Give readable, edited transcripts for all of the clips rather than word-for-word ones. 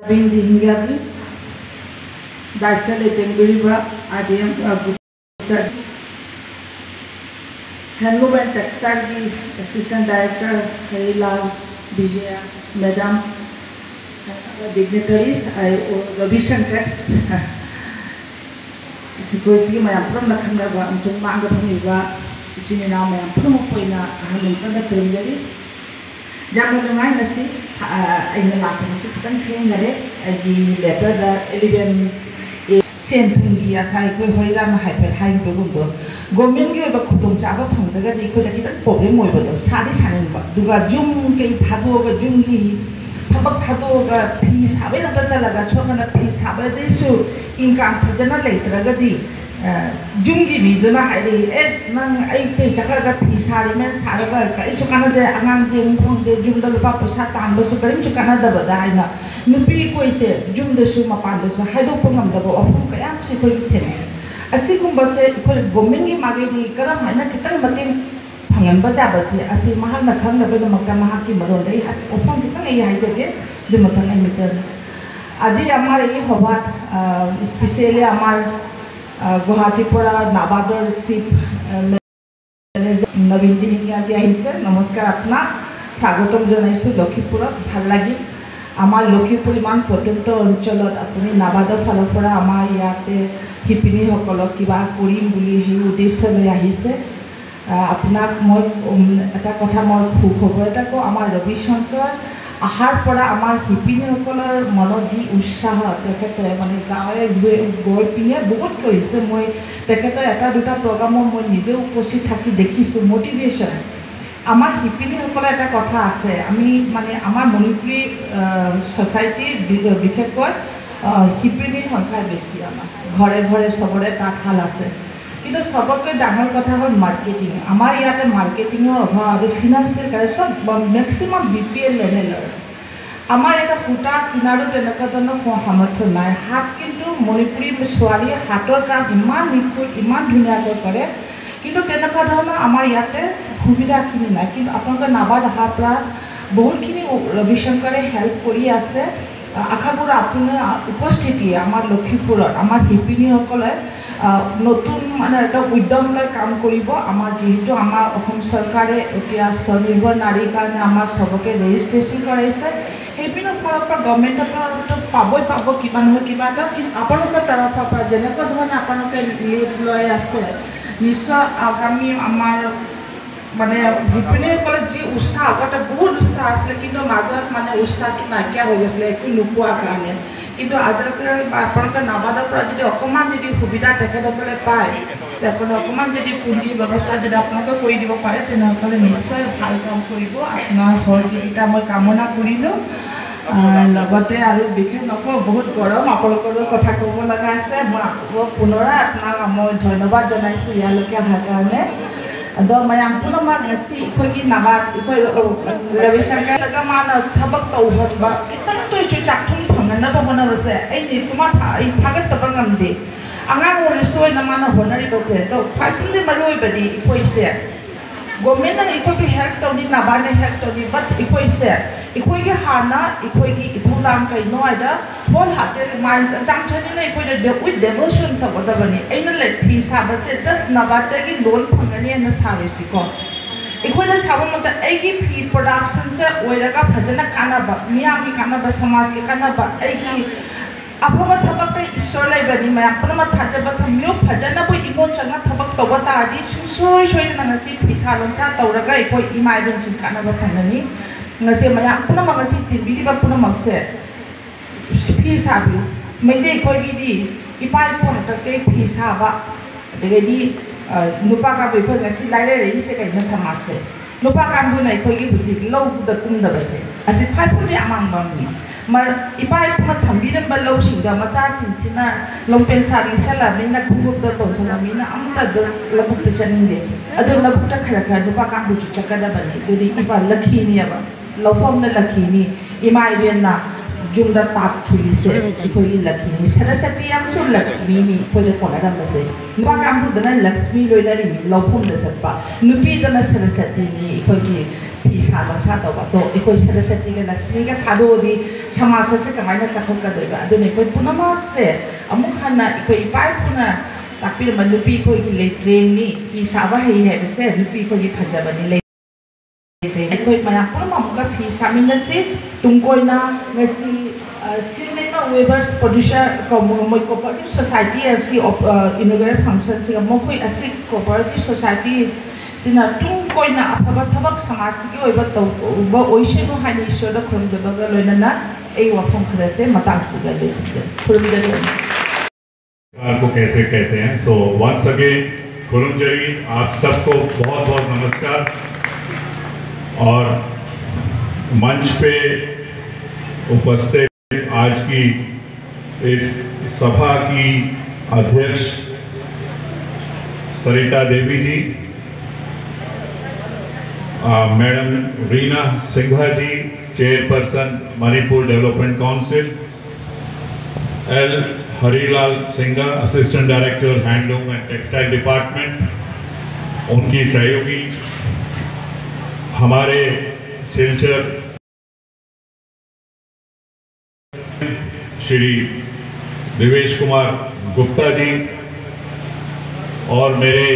Hingyati, Darshan Tenguriba, IBM Handloom and Textile की Assistant Director Harilal Vijaya Madam, dignitaries, Ravi Shankar, Sikoisi Mayapram Lakhanaga, and Manga Paniva, Chinina Mayapram Poina, Hamilton Primary. Jangan dengar nasi, ini lapang sukan kering ada, di letter dah 11 sen tinggi asal ikut horiran hyper high begitu. Government ke ibu kutung cakap pangdaga di ikut kita problem mau betul, sari sanen ba. Duga jum ke thadu ga jum ki, thabak thadu ga fees, abe nampak calaga, so kan fees, abe itu su income terjana leiter ga di. Jumgi biduna hari nang itu cakap ga pisari men saraga kai sukana de angang jeng pun de jumda lupa pusat tangga sukarim sukana da badai na nupi koi se jumda su mapan de su haido pun da bo opun kaya si koi ten asi kumba se koi gomengi mage di karam hai na kita matin pangan baca basi asi mahal na khang na be makta mahaki maron dei hat opun kita ngai hai joge de matan ai mitan aji amar ei hobat especially amar Guwahati pura Nabador Chief Manager Navin Hingyati ahise namaskar apna swagotom janaisu Lokhipurot bhal lagi amar Lokhipur iman proত্যন্ত অঞ্চলত apuni Nabador phaler pura amar iate hipini hokolok kiba korim buli he uddesho loi ahise apnak moi eta kotha moi khobor eta ko amar Ravi Shankar ahar pora amar hipini hokolar monot ji utsah tekete mane gawe goi pine বহুত কৰিছে মই tekete eta duta program মই নিজে উপস্থিত থাকি দেখিছো motivation আমার হিপিনি হকলে এটা কথা আছে আমি মানে আমার মণিপুৰী সোসাইটি বিশেষকৈ হিপিনিৰ সংখ্যা বেছি আমাৰ ঘৰে ঘৰে সবৰে তাঁতশাল আছে কিন্তু সবতকৈ ডাঙৰ কথা হ'ল মাৰ্কেটিং আমাৰ ইয়াতে মাৰ্কেটিংৰ অভাৱ আৰু ফিনান্সিয়েল কাৰেকশ্যন মেক্সিমাম বিপিএল লেভেলৰ আমাৰ এটা সূতা কিনাৰো তেনেকুৱা ধৰণৰ সামৰ্থ্য নাই হাত কিন্তু মণিপুৰী ছোৱালীয়ে হাতৰ কাম ইমান নিখুঁত ইমান ধুনীয়াকৈ কৰে কিন্তু তেনেকুৱা ধৰণৰ আমাৰ ইয়াতে সুবিধাখিনি নাই কিন্তু আপোনালোকে নাবাদ অহাৰ পৰা বহুতখিনি ৰবি শংকৰে হেল্প কৰি আছে আশা কৰোঁ আপোনাৰ উপস্থিতি আমাৰ লখিমপুৰত আমাৰ শিপিনীসকলে নতুন মানে এটা উদ্যম লৈ কাম কৰিব আমাৰ যেহেতু আমাৰ অসম চৰকাৰে এতিয়া স্বনিৰ্ভৰ নাৰীৰ কাৰণে আমাৰ সবকে ৰেজিষ্ট্ৰেশ্যন কৰাইছে সেইপিনৰ ফালৰ পৰা গভৰ্ণমেণ্টৰ পৰা পাবই পাব কিবা নহয় কিবা এটা কিন্তু আপোনালোকৰ তৰফৰ পৰা যেনেকুৱা ধৰণে আপোনালোকে লিড লৈ আছে নিশ্চয় আগামী আমাৰ মানে শিপিনীসকলে যি উৎসাহ আগতে বহুত উৎসাহ আছিলে কিন্তু মাজত মানে উৎসাহটো নাইকিয়া হৈ গৈছিলে একো নোপোৱাৰ কাৰণে কিন্তু আজিলৈকে আপোনালোকে নাবাদৰ পৰা যদি অকণমান যদি সুবিধা তেখেতসকলে পায় তেখেতসকলে অকণমান যদি পুঁজিৰ ব্যৱস্থা যদি আপোনালোকে কৰি দিব পাৰে তেনেহ'লে নিশ্চয় ভাল কাম কৰিব আপোনাৰ সহযোগিতা মই কামনা কৰিলোঁ লগতে আৰু বিশেষ নকওঁ বহুত গৰম আপোনালোকৰো কথা ক'ব লগা আছে মই আকৌ পুনৰাই আপোনাক মই ধন্যবাদ জনাইছোঁ ইয়ালৈকে অহাৰ কাৰণে Ado mayam pula mat ngasi ikoi nabat ikoi Ravi Shankar laga mana thabak tauhon ba kita tu cucak thun phangan na ba mana base ai ni kuma thagat tabangam de angang ori soi na mana honari base to phaipunde maloi badi ikoi se government na ikoi bi help tawni nabat ne help tawni but ikoi se ikoi ge hana ikoi gi ithudam kai no aida hol hatel minds jang thani na ikoi de with devotion thabada bani ai na le phi sa base just nabat gi loan phangani na sabe siko ikoi na sabo mata ai gi phi production se oiraga phajana kana ba miyami kana ba samaj ke kana ba ai gi abhama thabak kai ishwar lai bani ma apna ma thajaba thamyo phajana bo imo changa thabak tawata adi soi soi na ngasi pisa lonsa tawraga ikoi imai ben sin kana ba phangani ngasi maya apna ma ngasi tibili ba puna makse phi sabi meje ikoi gi di ipai ko hatak phi sa ba degedi nupa ka bai phang ngasi lai lai se kai na samase nupa ka bu nai ikoi gi buti lo da kum da base asi phai phuri amang bang ni ma ipai ko ma thambi dan ba lo sing da masa sing china longpen sari sala mina khungup da ton chana mina amta da labuk ta chaninde adu labuk ta khara khara nupa ka bu chakada bani dudi ipa lakhi ni aba lofom na lakhi ni imai ben na ꯌꯨꯝꯗ ꯄꯥꯛ ꯊꯨꯜꯂꯤꯁꯦ ꯑꯩꯈꯣꯏꯒꯤ ꯂꯛꯈꯤꯅꯤ ꯁꯔꯁꯇꯤ ꯌꯥꯝꯁꯨ ꯂꯛꯁꯃꯤꯅꯤ ꯑꯩꯈꯣꯏꯅ ꯀꯣꯟꯅꯔꯝꯕꯁꯦ ꯅꯨꯄꯥ ꯀꯥꯡꯕꯨꯗꯅ ꯂꯛꯁꯃꯤ ꯂꯣꯏꯅꯔꯤꯅꯤ ꯂꯧꯐꯝꯗ ꯆꯠꯄ ꯅꯨꯄꯤꯗꯅ ꯁꯔꯁꯇꯤꯅꯤ ꯑꯩꯈꯣꯏꯒꯤ ꯐꯤ ꯁꯥ ꯂꯣꯟꯁꯥ ꯇꯧꯕ ꯑꯗꯣ ꯑꯩꯈꯣꯏ ꯁꯔꯁꯇꯤꯒ ꯂꯛꯁꯃꯤꯒ ꯊꯥꯗꯣꯛꯑꯗꯤ ꯁꯃꯥꯖ ꯑꯁꯤ ꯀꯃꯥꯏꯅ ꯆꯥꯎꯈꯠꯀꯗꯣꯏꯕ ꯑꯗꯨꯅ ꯑꯩꯈꯣꯏ ꯄꯨꯝꯅꯃꯛꯁꯦ ꯑꯃꯨꯛ ꯍꯟꯅ ꯑꯩꯈꯣꯏ ꯏꯄꯥ ꯏꯄꯨꯅ ꯇꯥꯛꯄꯤꯔꯝꯕ ꯅꯨꯄꯤ ꯑꯩꯈꯣꯏꯒꯤ ꯂꯩꯇ꯭ꯔꯦꯡꯅꯤ ꯐꯤ ꯁꯥꯕ ꯍꯩ ꯍꯥꯏꯕꯁꯦ ꯅꯨꯄꯤ ꯑꯩꯈꯣꯏꯒꯤ ꯐꯖꯕꯅꯤ ꯑꯩꯈꯣꯏ ꯃꯌꯥꯝ ꯄꯨꯝꯅꯃꯛ ꯑꯃꯨꯛꯀ ꯐꯤ ꯁꯥꯃꯤꯟꯅꯁꯤ ꯇꯨꯡ ꯀꯣꯏꯅ ꯉꯁꯤ ꯁꯤꯜꯂꯤꯕ ꯋꯦꯕꯔꯁ ꯄ꯭ꯔꯣꯗ꯭ꯌꯨꯁꯔ ꯃꯣꯏ ꯀꯣꯑꯣꯄꯔꯦꯇꯤꯚ ꯁꯣꯁꯥꯏꯇꯤ ꯑꯁꯤ ꯏꯅꯣꯒ꯭ꯔꯦꯠ ꯐꯪꯁꯟꯁꯤꯒ ꯃꯈꯣꯏ ꯑꯁꯤ ꯀꯣꯑꯣꯄꯔꯦꯇꯤꯚ ꯁꯣꯁꯥꯏꯇꯤ ꯁꯤꯅ ꯇꯨꯡ ꯀꯣꯏꯅ ꯑꯐꯕ ꯊꯕꯛ ꯁꯃꯥꯖꯁꯤꯒꯤ ꯑꯣꯏꯕ ꯇꯧꯕ ꯑꯣꯏꯁꯅꯨ ꯍꯥꯏꯅ ꯏꯁꯣꯔꯗ ꯈꯨꯔꯨꯝꯖꯕꯒ ꯂꯣꯏꯅꯅ ꯑꯩ ꯋꯥꯐꯝ ꯈꯔꯁꯦ ꯃꯇꯥꯡꯁꯤꯗ ꯂꯣꯏꯁꯤꯟꯖꯔꯤ खुरुमजरी को कैसे कहते हैं सो वंस अगेन खुरुमजरी आप सबको बहुत बहुत नमस्कार और मंच पे उपस्थित आज की इस सभा की अध्यक्ष Sarita Devi ji, madam Reena Singha ji, chairperson Manipur development council, L Harilal Singha, assistant director handloom and textile department, उनकी सहयोगी, हमारे सिलचर श्री देवेश कुमार गुप्ता जी और मेरे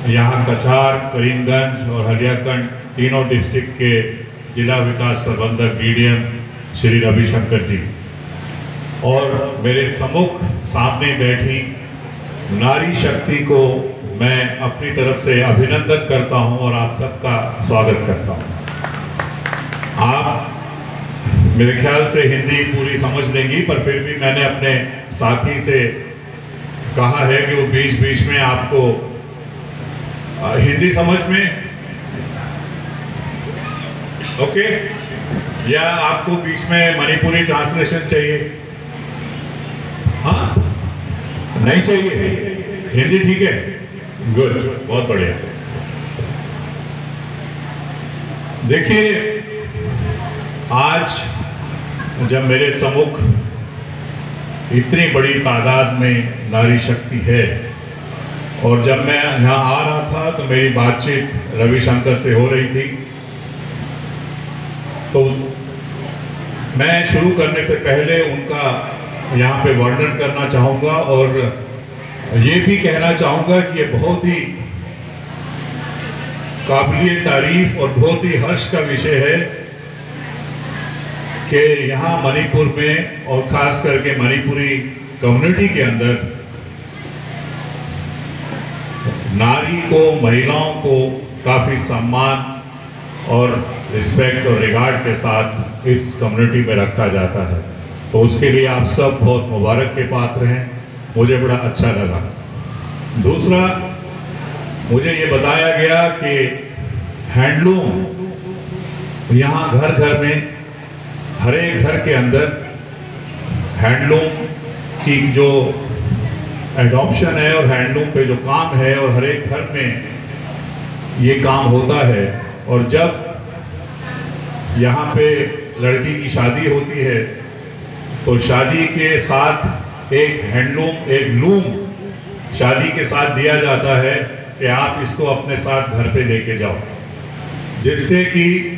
यहाँ कछार, करीमगंज और हरियाकंड तीनों डिस्ट्रिक्ट के जिला विकास प्रबंधक डीडीएम श्री रविशंकर जी और मेरे सम्मुख सामने बैठी नारी शक्ति को मैं अपनी तरफ से अभिनंदन करता हूं और आप सबका स्वागत करता हूं। आप मेरे ख्याल से हिंदी पूरी समझ लेंगी, पर फिर भी मैंने अपने साथी से कहा है कि वो बीच बीच में आपको हिंदी समझ में ओके, या आपको बीच में मणिपुरी ट्रांसलेशन चाहिए? हाँ, नहीं चाहिए, हिंदी ठीक है, गुड, बहुत बढ़िया। देखिए, आज जब मेरे सम्मुख इतनी बड़ी तादाद में नारी शक्ति है और जब मैं यहाँ आ रहा था तो मेरी बातचीत रविशंकर से हो रही थी, तो मैं शुरू करने से पहले उनका यहाँ पे वर्णन करना चाहूँगा और ये भी कहना चाहूँगा कि ये बहुत ही काबिलिए तारीफ और बहुत ही हर्ष का विषय है कि यहाँ मणिपुर में और खास करके मणिपुरी कम्युनिटी के अंदर नारी को, महिलाओं को काफ़ी सम्मान और रिस्पेक्ट और रिगार्ड के साथ इस कम्युनिटी में रखा जाता है, तो उसके लिए आप सब बहुत मुबारक के पात्र हैं, मुझे बड़ा अच्छा लगा। दूसरा, मुझे ये बताया गया कि हैंडलूम यहाँ घर घर में, हर एक घर के अंदर हैंडलूम की जो एडॉप्शन है और हैंडलूम पे जो काम है और हर एक घर में ये काम होता है, और जब यहाँ पे लड़की की शादी होती है तो शादी के साथ एक हैंडलूम, एक लूम शादी के साथ दिया जाता है कि आप इसको अपने साथ घर पे लेके जाओ, जिससे कि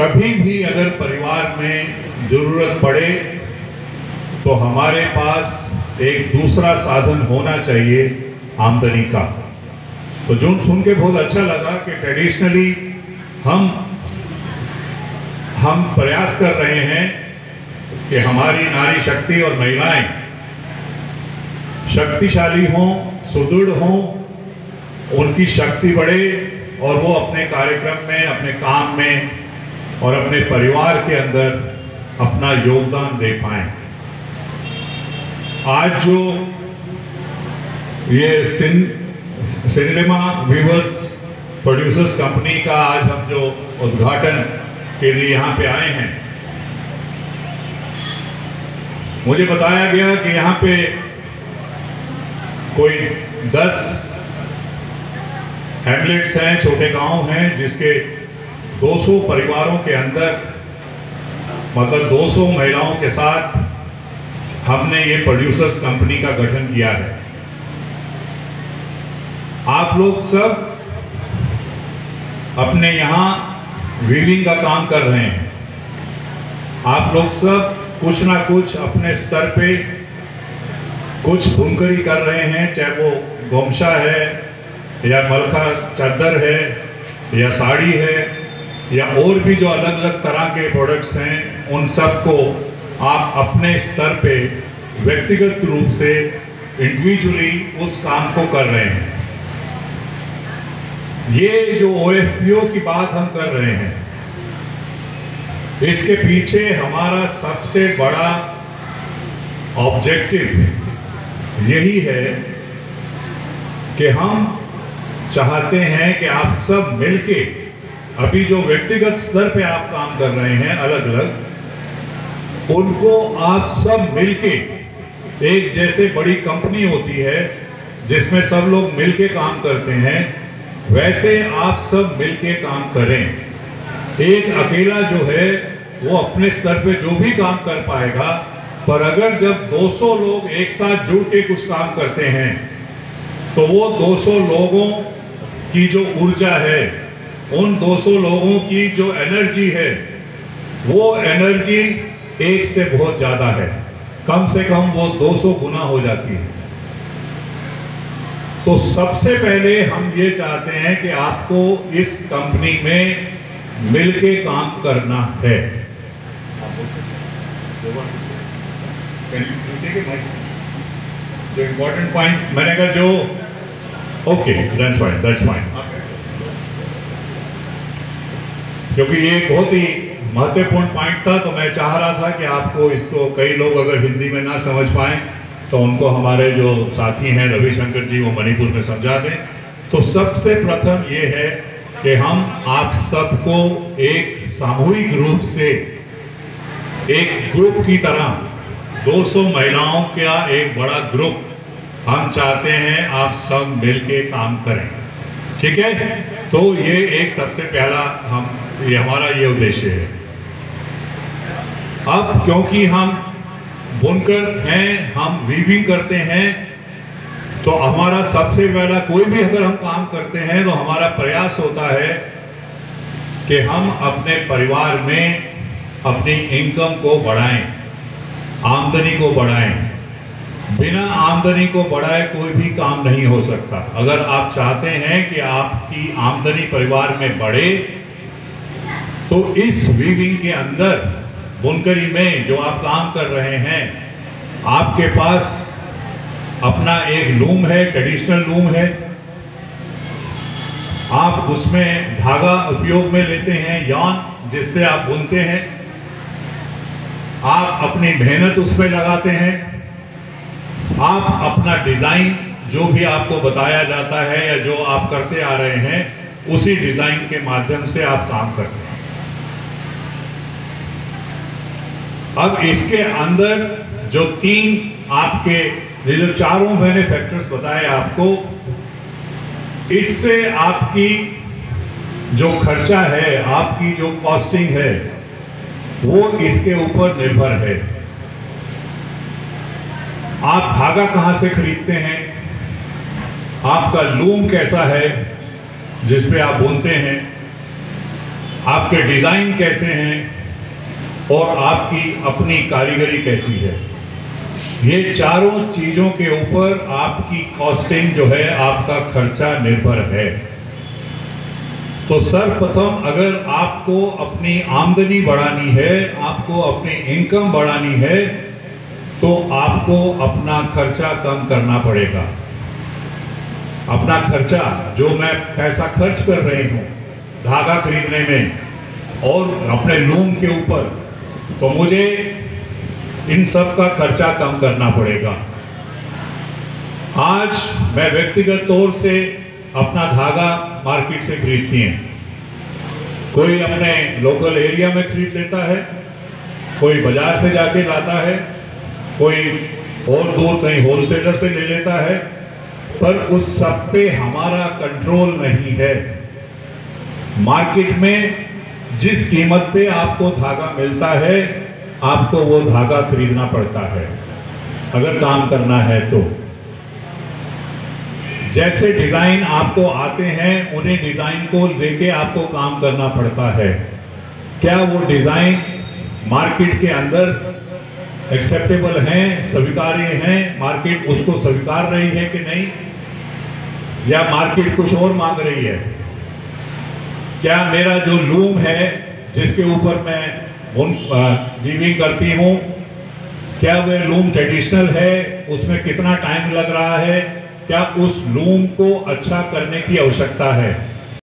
कभी भी अगर परिवार में ज़रूरत पड़े तो हमारे पास एक दूसरा साधन होना चाहिए आमदनी का। तो जो सुन के बहुत अच्छा लगा कि ट्रेडिशनली हम प्रयास कर रहे हैं कि हमारी नारी शक्ति और महिलाएं शक्तिशाली हों, सुदृढ़ हों, उनकी शक्ति बढ़े और वो अपने कार्यक्रम में, अपने काम में और अपने परिवार के अंदर अपना योगदान दे पाएं। आज जो ये सिनेमा वीवर्स प्रोड्यूसर्स कंपनी का आज हम जो उद्घाटन के लिए यहाँ पे आए हैं, मुझे बताया गया कि यहाँ पे कोई 10 हैमलेट्स हैं, छोटे गांव हैं, जिसके 200 परिवारों के अंदर मतलब 200 महिलाओं के साथ हमने ये प्रोड्यूसर्स कंपनी का गठन किया है। आप लोग सब अपने यहाँ वीविंग का काम कर रहे हैं। आप लोग सब कुछ ना कुछ अपने स्तर पे कुछ बुनकरी कर रहे हैं, चाहे वो गोमशा है या मलखा चादर है या साड़ी है या और भी जो अलग अलग तरह के प्रोडक्ट्स हैं, उन सब को आप अपने स्तर पे व्यक्तिगत रूप से इंडिविजुअली उस काम को कर रहे हैं। ये जो OFPO की बात हम कर रहे हैं, इसके पीछे हमारा सबसे बड़ा ऑब्जेक्टिव यही है कि हम चाहते हैं कि आप सब मिलके, अभी जो व्यक्तिगत स्तर पे आप काम कर रहे हैं अलग अलग, उनको आप सब मिलके, एक जैसे बड़ी कंपनी होती है जिसमें सब लोग मिलके काम करते हैं, वैसे आप सब मिलके काम करें। एक अकेला जो है वो अपने स्तर पे जो भी काम कर पाएगा, पर अगर जब 200 लोग एक साथ जुड़ के कुछ काम करते हैं तो वो 200 लोगों की जो ऊर्जा है, उन 200 लोगों की जो एनर्जी है, वो एनर्जी एक से बहुत ज़्यादा है, कम से कम वो 200 गुना हो जाती है। तो सबसे पहले हम ये चाहते हैं कि आपको इस कंपनी में मिलके काम करना है। जो इम्पोर्टेंट पॉइंट मैंने कहा, जो ओके दैट्स फाइन, क्योंकि ये बहुत ही महत्वपूर्ण पॉइंट था, तो मैं चाह रहा था कि आपको इसको, कई लोग अगर हिंदी में ना समझ पाएं तो उनको हमारे जो साथी हैं रविशंकर जी, वो मणिपुर में समझा दें। तो सबसे प्रथम ये है कि हम आप सबको एक सामूहिक रूप से एक ग्रुप की तरह 200 महिलाओं का एक बड़ा ग्रुप हम चाहते हैं आप सब मिलके काम करें, ठीक है? तो ये एक सबसे पहला ये हमारा ये उद्देश्य है। अब क्योंकि हम बुनकर हैं, हम वीविंग करते हैं, तो हमारा सबसे पहला, कोई भी अगर हम काम करते हैं तो हमारा प्रयास होता है कि हम अपने परिवार में अपनी इनकम को बढ़ाएं, आमदनी को बढ़ाएं। बिना आमदनी को बढ़ाए कोई भी काम नहीं हो सकता। अगर आप चाहते हैं कि आपकी आमदनी परिवार में बढ़े, तो इस वीविंग के अंदर, बुनकरी में जो आप काम कर रहे हैं, आपके पास अपना एक लूम है, ट्रेडिशनल लूम है, आप उसमें धागा उपयोग में लेते हैं, यार्न जिससे आप बुनते हैं, आप अपनी मेहनत उसमें लगाते हैं, आप अपना डिजाइन जो भी आपको बताया जाता है या जो आप करते आ रहे हैं, उसी डिजाइन के माध्यम से आप काम करते हैं। अब इसके अंदर जो ये जो चारों मैंने फैक्टर्स बताए आपको, इससे आपकी जो खर्चा है, आपकी जो कॉस्टिंग है, वो इसके ऊपर निर्भर है। आप धागा कहाँ से खरीदते हैं, आपका लूम कैसा है जिस पे आप बुनते हैं, आपके डिजाइन कैसे हैं, और आपकी अपनी कारीगरी कैसी है। ये चारों चीजों के ऊपर आपकी कॉस्टिंग जो है, आपका खर्चा निर्भर है। तो सर्वप्रथम अगर आपको अपनी आमदनी बढ़ानी है, आपको अपनी इनकम बढ़ानी है, तो आपको अपना खर्चा कम करना पड़ेगा। अपना खर्चा, जो मैं पैसा खर्च कर रही हूँ धागा खरीदने में और अपने लूम के ऊपर, तो मुझे इन सब का खर्चा कम करना पड़ेगा। आज मैं व्यक्तिगत तौर से अपना धागा मार्केट से खरीदती हैं, कोई अपने लोकल एरिया में खरीद लेता है, कोई बाजार से जाके लाता है, कोई और दूर कहीं होलसेलर से ले लेता है, पर उस सब पे हमारा कंट्रोल नहीं है। मार्केट में जिस कीमत पे आपको धागा मिलता है, आपको वो धागा खरीदना पड़ता है अगर काम करना है तो। जैसे डिज़ाइन आपको आते हैं उन्हें डिज़ाइन को लेके आपको काम करना पड़ता है। क्या वो डिज़ाइन मार्केट के अंदर एक्सेप्टेबल हैं, स्वीकार्य हैं, मार्केट उसको स्वीकार रही है कि नहीं, या मार्केट कुछ और मांग रही है। क्या मेरा जो लूम है जिसके ऊपर मैं वीविंग करती हूँ, क्या वह लूम ट्रेडिशनल है, उसमें कितना टाइम लग रहा है, क्या उस लूम को अच्छा करने की आवश्यकता है।